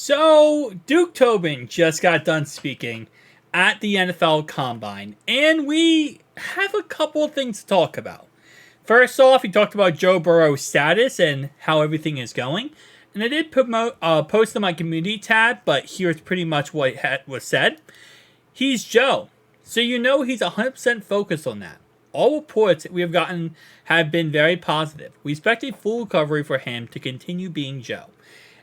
So, Duke Tobin just got done speaking at the NFL Combine, and we have a couple of things to talk about. First off, he talked about Joe Burrow's status and how everything is going. And I did post on my community tab, but here's pretty much what was said. He's Joe, so you know he's 100% focused on that. All reports that we have gotten have been very positive. We expect a full recovery for him to continue being Joe.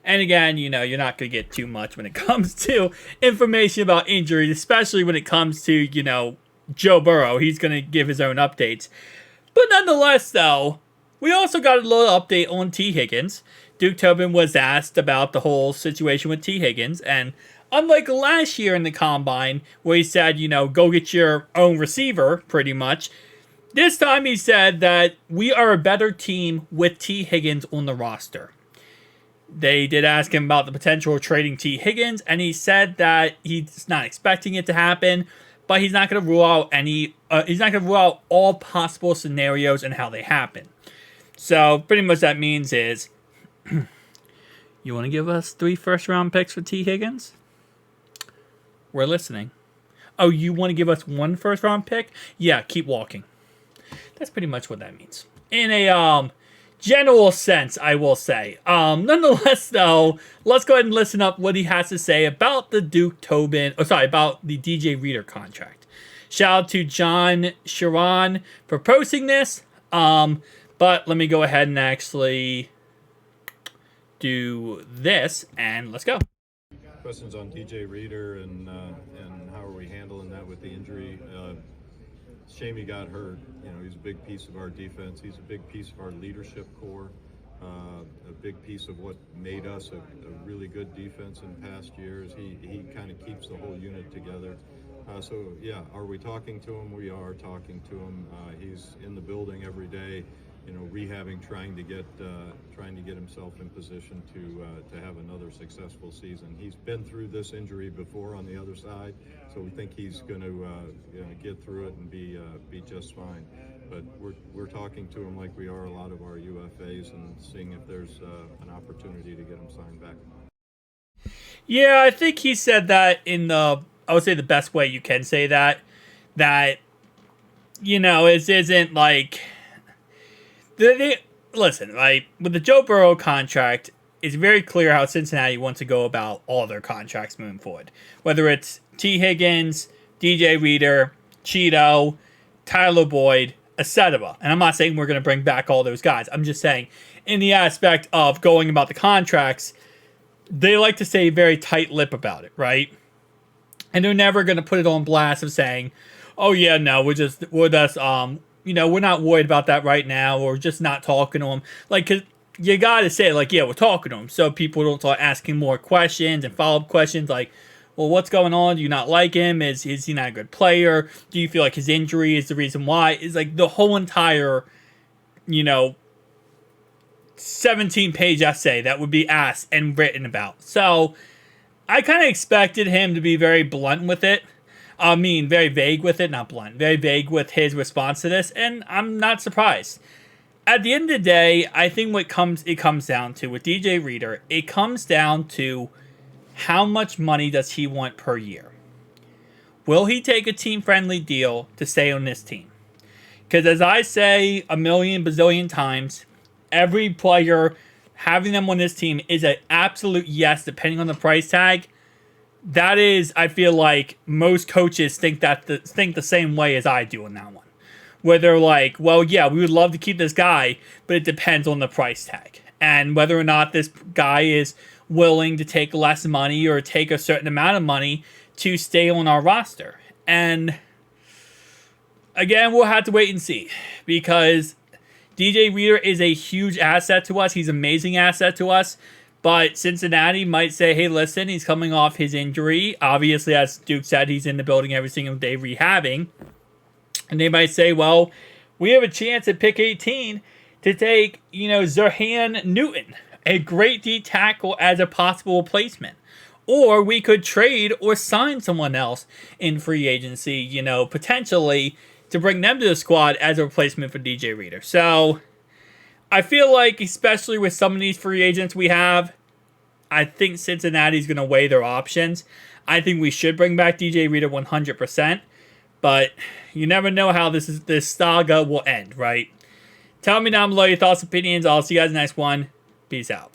And again, you're not going to get too much when it comes to information about injuries, especially when it comes to, Joe Burrow. He's going to give his own updates. But nonetheless, though, we also got a little update on T. Higgins. Duke Tobin was asked about the whole situation with T. Higgins, and unlike last year in the Combine, where he said, go get your own receiver, pretty much, this time he said that we are a better team with T. Higgins on the roster. They did ask him about the potential of trading T. Higgins, and he said that he's not expecting it to happen, but he's not going to rule out he's not going to rule out all possible scenarios and how they happen. So pretty much that means is, you want to give us 3 first-round picks for T. Higgins? We're listening. Oh, you want to give us 1 first-round pick? Yeah, keep walking. That's pretty much what that means. In a general sense, I will say. Nonetheless, though, let's go ahead and listen up what he has to say about the about the DJ Reader contract. Shout out to John Sharon for posting this. But let me go ahead and actually do this, and let's go. Questions on DJ Reader and how are we handling that with the injury? Shame he got hurt. He's a big piece of our defense. He's a big piece of our leadership core. A big piece of what made us a really good defense in past years. He kind of keeps the whole unit together. Are we talking to him? We are talking to him. He's in the building every day, rehabbing, trying to get himself in position to have another successful season. He's been through this injury before on the other side, so we think he's going to get through it and be just fine. But we're talking to him like we are a lot of our UFAs and seeing if there's an opportunity to get him signed back. Yeah, I think he said that I would say the best way you can say that it isn't like listen, like with the Joe Burrow contract, it's very clear how Cincinnati wants to go about all their contracts moving forward. Whether it's T. Higgins, DJ Reader, Cheeto, Tyler Boyd, etc. And I'm not saying we're going to bring back all those guys. I'm just saying in the aspect of going about the contracts, they like to stay very tight-lipped about it, right? And they're never going to put it on blast of saying, oh yeah, no, we're not worried about that right now, or just not talking to him. Like, 'cause you gotta say, like, yeah, we're talking to him, so people don't start asking more questions and follow-up questions, like, well, what's going on? Do you not like him? Is he not a good player? Do you feel like his injury is the reason why? It's like the whole entire, 17-page essay that would be asked and written about. So, I kind of expected him to be very blunt with it. Very vague with it, not blunt. Very vague with his response to this, and I'm not surprised. At the end of the day, I think it comes down to, with DJ Reader, it comes down to how much money does he want per year? Will he take a team-friendly deal to stay on this team? Because as I say a million bazillion times, every player, having them on this team is an absolute yes, depending on the price tag. That is, I feel like most coaches think the same way as I do on that one. Where they're like, well, yeah, we would love to keep this guy, but it depends on the price tag. And whether or not this guy is willing to take less money or take a certain amount of money to stay on our roster. And again, we'll have to wait and see. Because DJ Reader is a huge asset to us. He's an amazing asset to us. But Cincinnati might say, hey, listen, he's coming off his injury. Obviously, as Duke said, he's in the building every single day rehabbing. And they might say, well, we have a chance at pick 18 to take, Zerhan Newton, a great D tackle, as a possible replacement. Or we could trade or sign someone else in free agency, potentially to bring them to the squad as a replacement for DJ Reader. So I feel like, especially with some of these free agents we have, I think Cincinnati's going to weigh their options. I think we should bring back DJ Reader 100%, but you never know how this saga will end, right? Tell me down below your thoughts, opinions. I'll see you guys in the next one. Peace out.